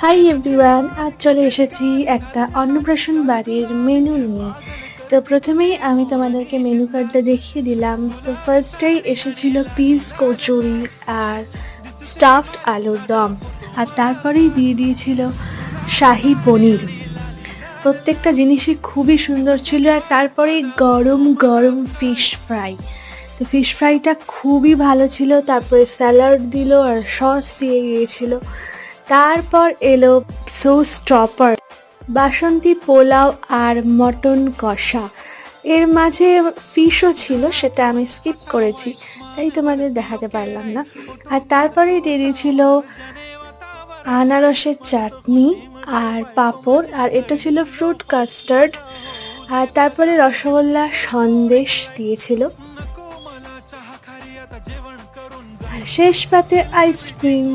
Hi everyone, আজ চলে এসেছি একটা অন্নপ্রাশন বাড়ির মেনু নিয়ে। তো প্রথমেই আমি তোমাদেরকে মেনু কার্ডটা দেখিয়ে দিলাম। তো ফার্স্টেই এসেছিল পিস কচুরি আর স্টাফড আলুর দম, আর তারপরেই দিয়ে দিয়েছিল শাহি পনির। প্রত্যেকটা জিনিসই খুবই সুন্দর ছিল। আর তারপরেই গরম গরম ফিশ ফ্রাই। তো ফিশ ফ্রাইটা খুবই ভালো ছিল। তারপরে স্যালাড দিল আর সস দিয়ে গিয়েছিল। তারপর এলো সস টপার, বাসন্তী পোলাও আর মটন কষা। এর মাঝে ফিশও ছিল, সেটা আমি স্কিপ করেছি, তাই তোমাদের দেখাতে পারলাম না। আর তারপরেই দিয়ে দিয়েছিল আনারসের চাটনি আর পাঁপড়, আর এটা ছিল ফ্রুট কাস্টার্ড। আর তারপরে রসগোল্লা সন্দেশ দিয়েছিল, আর শেষ পাতে আইসক্রিম।